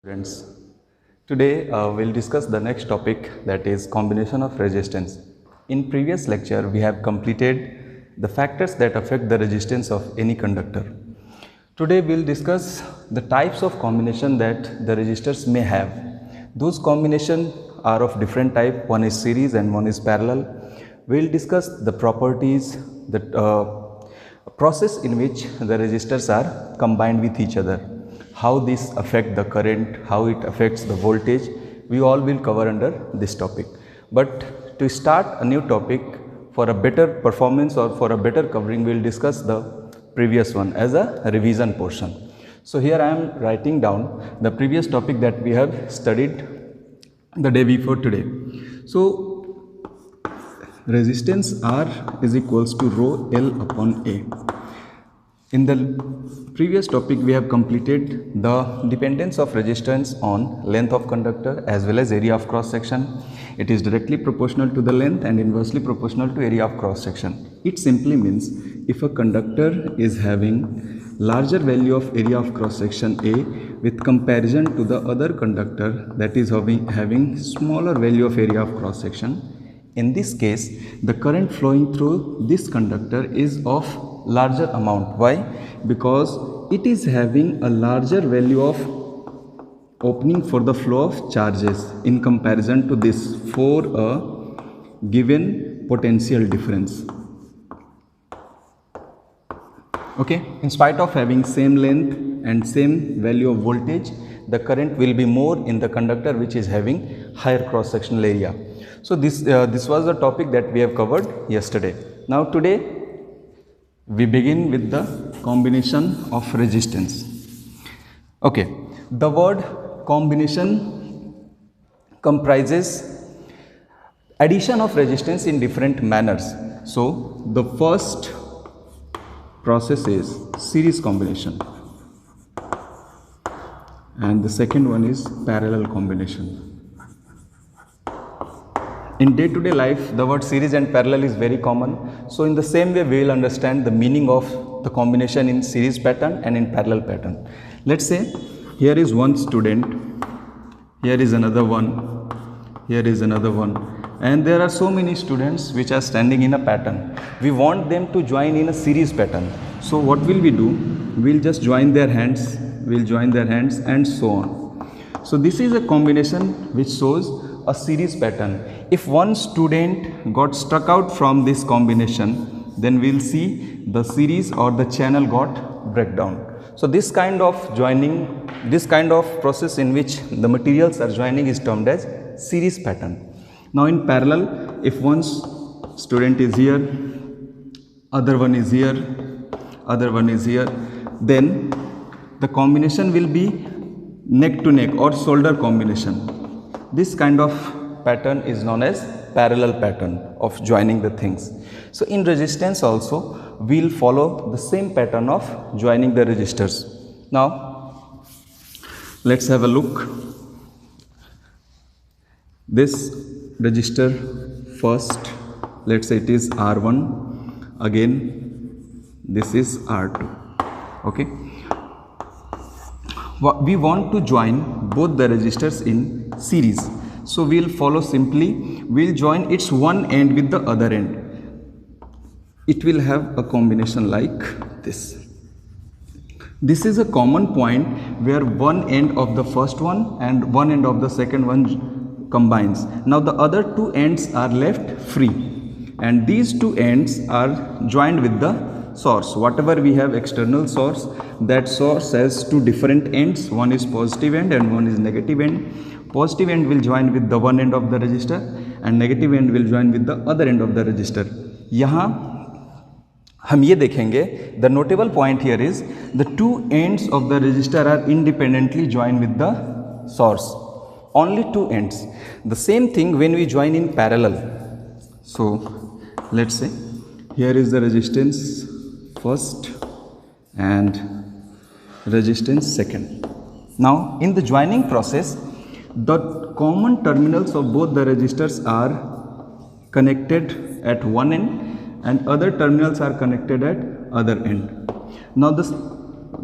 Students, today we'll discuss the next topic, that is combination of resistance. In previous lecture we have completed the factors that affect the resistance of any conductor. Today we'll discuss the types of combination that the resistors may have. Those combinations are of different type, one is series and one is parallel. We'll discuss the properties, the process in which the resistors are combined with each other, how this affect the current, how it affects the voltage, we all will cover under this topic. But to start a new topic, for a better performance or for a better covering, we will discuss the previous one as a revision portion. So here I am writing down the previous topic that we have studied the day before today. So resistance R is equals to rho L upon A. In the previous topic we have completed the dependence of resistance on length of conductor as well as area of cross section. It is directly proportional to the length and inversely proportional to area of cross section. It simply means if a conductor is having larger value of area of cross section A with comparison to the other conductor that is having smaller value of area of cross section, in this case the current flowing through this conductor is of larger amount. Why? Because it is having a larger value of opening for the flow of charges in comparison to this for a given potential difference. Okay, in spite of having same length and same value of voltage, the current will be more in the conductor which is having higher cross sectional area. So this was the topic that we have covered yesterday. Now today we begin with the combination of resistance. Okay, the word combination comprises addition of resistance in different manners. So the first process is series combination and the second one is parallel combination. In day-to-day life, the word series and parallel is very common. So in the same way, we will understand the meaning of the combination in series pattern and in parallel pattern. Let's say here is one student, here is another one, here is another one, and there are so many students which are standing in a pattern. We want them to join in a series pattern. So what will we do? We'll just join their hands, and so on. So this is a combination which shows a series pattern. If one student got struck out from this combination, then we'll see the series or the channel got breakdown. So this kind of joining, this kind of process in which the materials are joining is termed as series pattern. Now in parallel, if one student is here, other one is here, other one is here, then the combination will be neck to neck or shoulder combination. This kind of pattern is known as parallel pattern of joining the things. So in resistance also we will follow the same pattern of joining the resistors. Now let's have a look. This resistor first, let's say it is R1, again this is R2. Okay, we want to join both the resistors in series. So we will follow simply, we will join its one end with the other end. It will have a combination like this. This is a common point where one end of the first one and one end of the second one combines. Now the other two ends are left free and these two ends are joined with the source. Whatever we have external source, that source has two different ends, one is positive end and one is negative end. Positive end will join with the one end of the resistor and negative end will join with the other end of the resistor. यहाँ हम ये देखेंगे, the notable point here is the two ends of the resistor are independently joined with the source. Only two ends. The same thing when we join in parallel. So let's say here is the resistance first and resistance second. Now in the joining process, the common terminals of both the resistors are connected at one end and other terminals are connected at other end. Now the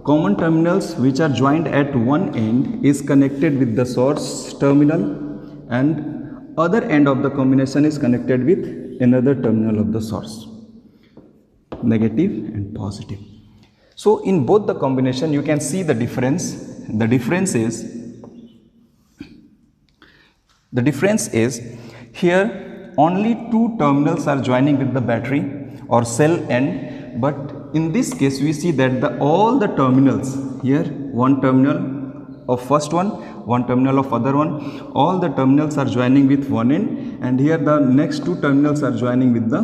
common terminals which are joined at one end is connected with the source terminal, and other end of the combination is connected with another terminal of the source, negative and positive. So in both the combination you can see the difference. The difference is here only two terminals are joining with the battery or cell end, but in this case we see that all the terminals here, one terminal of first one terminal of other one, all the terminals are joining with one end, and here the next two terminals are joining with the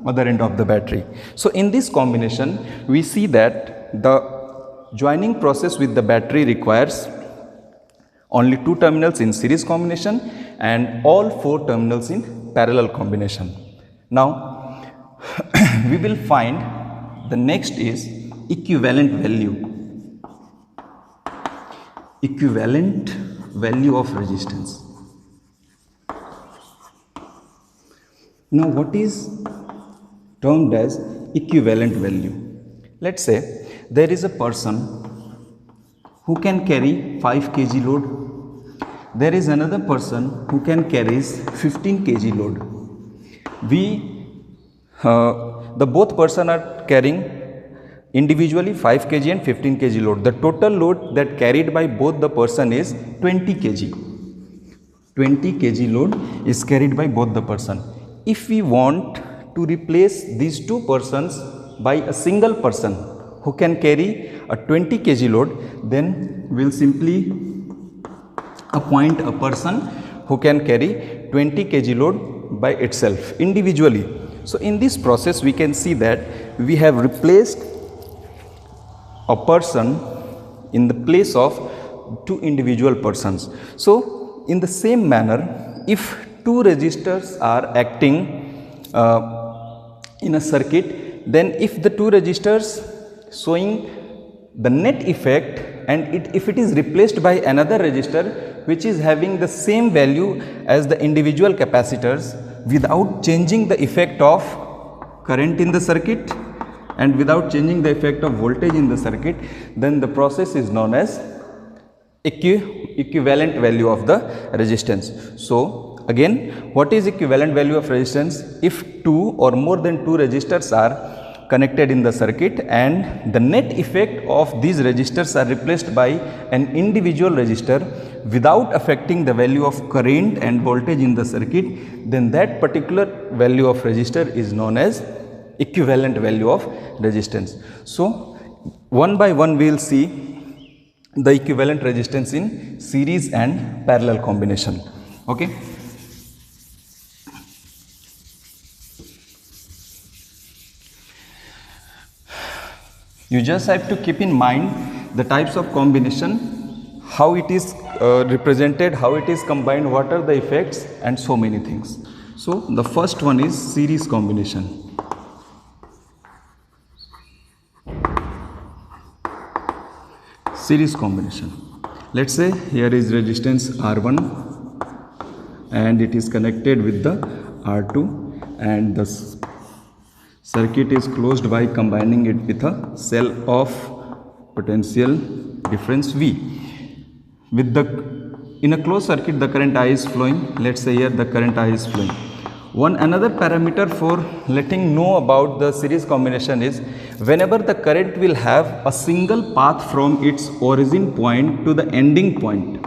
other end of the battery. So in this combination we see that the joining process with the battery requires only two terminals in series combination and all four terminals in parallel combination. Now we will find the next is equivalent value of resistance. Now what is termed as equivalent value? Let's say there is a person who can carry 5 kg load. There is another person who can carry 15 kg load. The both person are carrying individually 5 kg and 15 kg load. The total load that carried by both the person is 20 kg. 20 kg load is carried by both the person. If we want to replace these two persons by a single person who can carry a 20 kg load, then we will simply appoint a person who can carry 20 kg load by itself individually. So in this process we can see that we have replaced a person in the place of two individual persons. So in the same manner, if two resistors are acting in a circuit, then if the two resistors showing the net effect and if it is replaced by another resistor which is having the same value as the individual capacitors without changing the effect of current in the circuit and without changing the effect of voltage in the circuit, then the process is known as equivalent value of the resistance. So again, what is equivalent value of resistance? If two or more than two resistors are connected in the circuit and the net effect of these resistors are replaced by an individual resistor without affecting the value of current and voltage in the circuit, then that particular value of resistor is known as equivalent value of resistance. So one by one we will see the equivalent resistance in series and parallel combination. Okay. You just have to keep in mind the types of combination, how it is represented, how it is combined, what are the effects, and so many things. So the first one is series combination. Series combination. Let's say here is resistance R1 and it is connected with the R2 and the circuit is closed by combining it with a cell of potential difference V. In a closed circuit the current I is flowing. Let's say here the current I is flowing. Another parameter for letting know about the series combination is whenever the current will have a single path from its origin point to the ending point,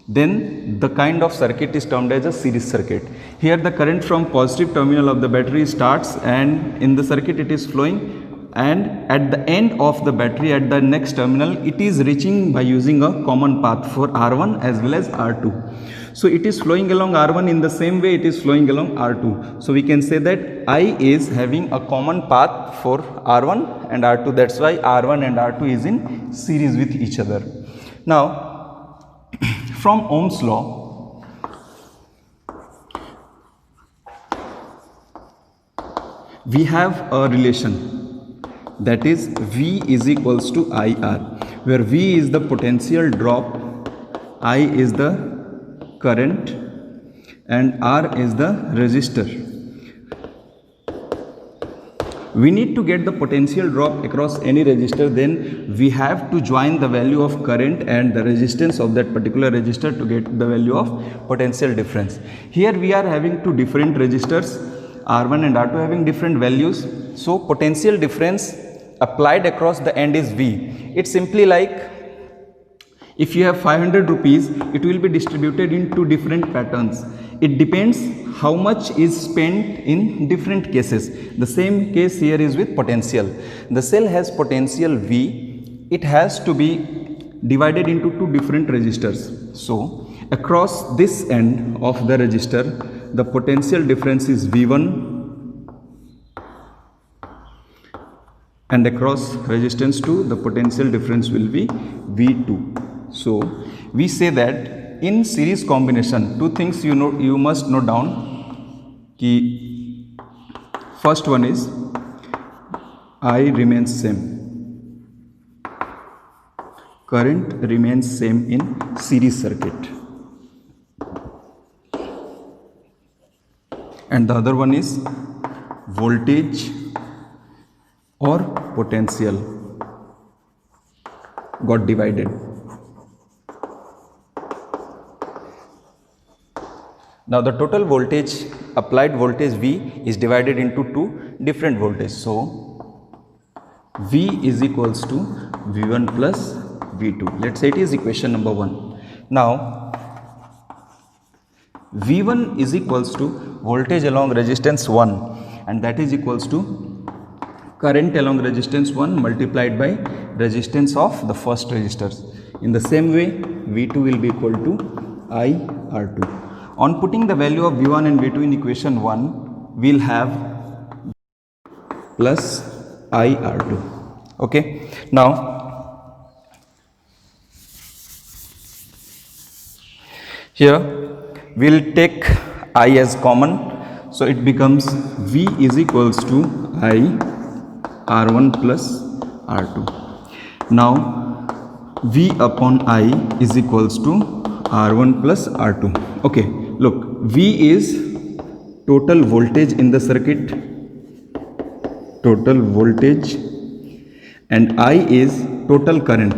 then the kind of circuit is termed as a series circuit. Here the current from positive terminal of the battery starts and in the circuit it is flowing, and at the end of the battery at the next terminal it is reaching by using a common path for R1 as well as R2. So it is flowing along R1 in the same way it is flowing along R2. So we can say that I is having a common path for R1 and R2. That's why R1 and R2 is in series with each other. Now from Ohm's law, we have a relation, that is V is equals to IR, where V is the potential drop, I is the current and R is the resistor. we need to get the potential drop across any resistor, then we have to join the value of current and the resistance of that particular resistor to get the value of potential difference. Here we are having two different resistors, R1 and R2 having different values. So potential difference applied across the end is V. It's simply like if you have 500 rupees, it will be distributed in two different patterns. It depends how much is spent in different cases. The same case here is with potential. The cell has potential V. It has to be divided into two different resistors. So across this end of the resistor, the potential difference is V1, and across resistance 2, the potential difference will be V2. So we say that in series combination, two things you must note down. Ki first one is I remains same, current remains same in series circuit, and the other one is voltage or potential got divided. Now the total voltage, applied voltage V is divided into two different voltages. So V is equals to V1 plus V2. Let's say it is equation number 1. Now V1 is equals to voltage along resistance 1, and that is equals to current along resistance 1 multiplied by resistance of the first resistors. In the same way, V2 will be equal to IR2. On putting the value of V1 and V2 in equation 1, we will have plus IR2. Okay. Now, here we will take I as common. So, it becomes V is equals to I R1 plus R2. Now, V upon I is equals to R1 plus R2. Okay. Look, V is total voltage in the circuit, total voltage, and I is total current.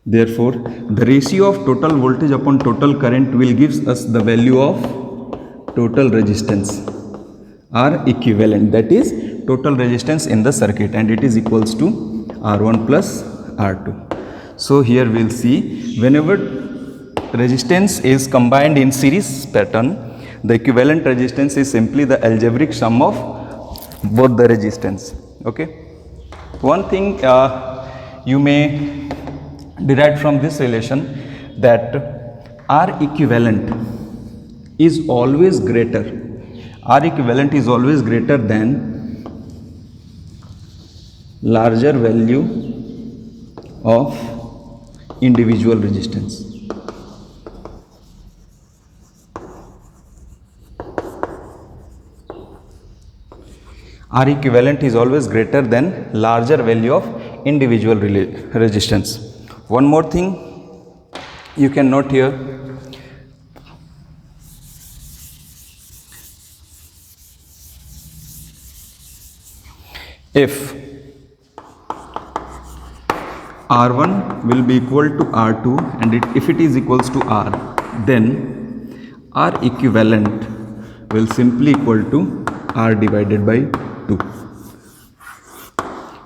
Therefore, the ratio of total voltage upon total current will give us the value of total resistance or equivalent, that is total resistance in the circuit, and it is equals to R1 plus R2. So here we will see whenever resistance is combined in series pattern, the equivalent resistance is simply the algebraic sum of both the resistance. Okay. One thing you may derive from this relation, that R equivalent is always greater. R equivalent is always greater than larger value of individual resistance. R equivalent is always greater than larger value of individual resistance. One more thing you can note here, if R1 will be equal to R2 and if it is equals to R, then R equivalent will simply equal to R divided by 2.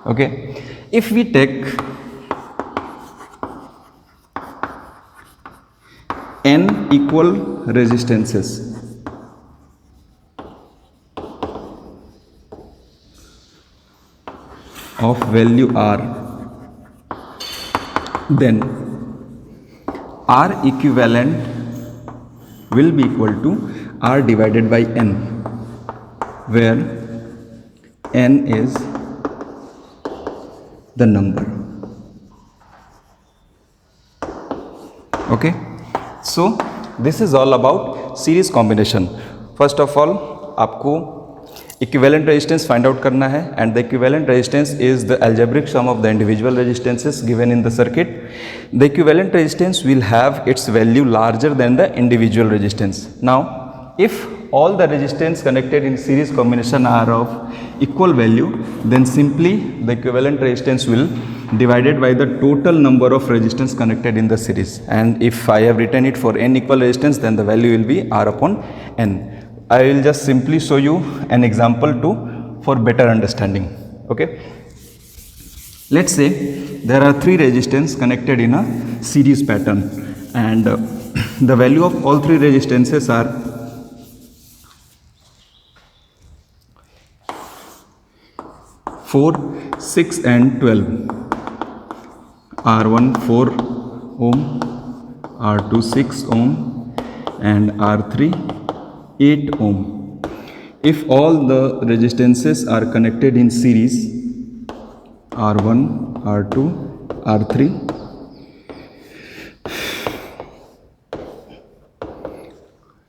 Okay. If we take n equal resistances, of value R, then R equivalent will be equal to R divided by n, where n is the number. Okay. So this is all about series combination. First of all, आपको equivalent resistance find out करना है, and the equivalent resistance is the algebraic sum of the individual resistances given in the circuit. The equivalent resistance will have its value larger than the individual resistance. Now, if all the resistance connected in series combination are of equal value, then simply the equivalent resistance will divided by the total number of resistance connected in the series. And if I have written it for n equal resistance, then the value will be R upon n. I will just simply show you an example too for better understanding. Okay. Let's say there are 3 resistors connected in a series pattern, and the value of all 3 resistances are 4, 6 and 12. R1 4 ohm, R2 6 ohm and R3 8 ohm. If all the resistances are connected in series, R1, R2, R3,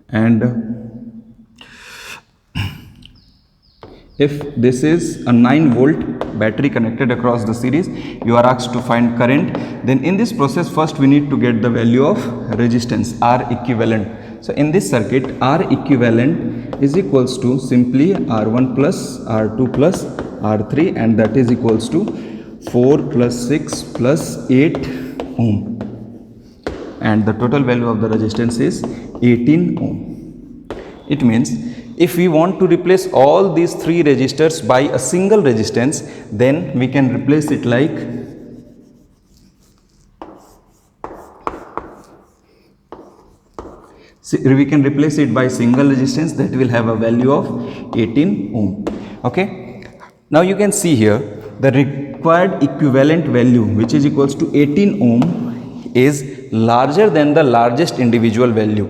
and if this is a 9-volt battery connected across the series, you are asked to find current. Then in this process, first we need to get the value of resistance, R equivalent. So in this circuit, R equivalent is equals to simply R1 plus R2 plus R3, and that is equals to 4 plus 6 plus 8 ohm, and the total value of the resistance is 18 ohm. It means if we want to replace all these 3 resistors by a single resistance, then we can replace it like by single resistance that will have a value of 18 ohm. Okay. Now you can see here the required equivalent value, which is equals to 18 ohm, is larger than the largest individual value.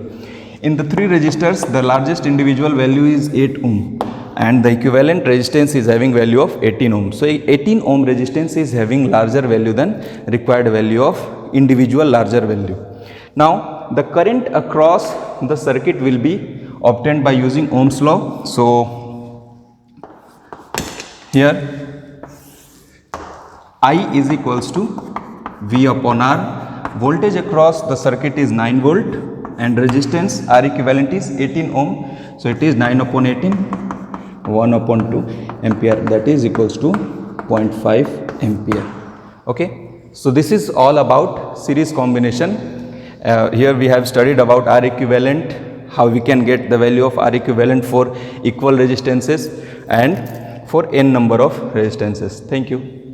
In the 3 resistors, the largest individual value is 8 ohm and the equivalent resistance is having value of 18 ohm. So 18 ohm resistance is having larger value than required value of individual larger value. Now the current across the circuit will be obtained by using Ohm's law. So here I is equals to V upon R. Voltage across the circuit is 9 volt and resistance R equivalent is 18 ohm. So it is 9 upon 18, 1 upon 2 ampere, that is equals to 0.5 ampere. Okay. So this is all about series combination. Here we have studied about R equivalent, how we can get the value of R equivalent for equal resistances and for n number of resistances. Thank you.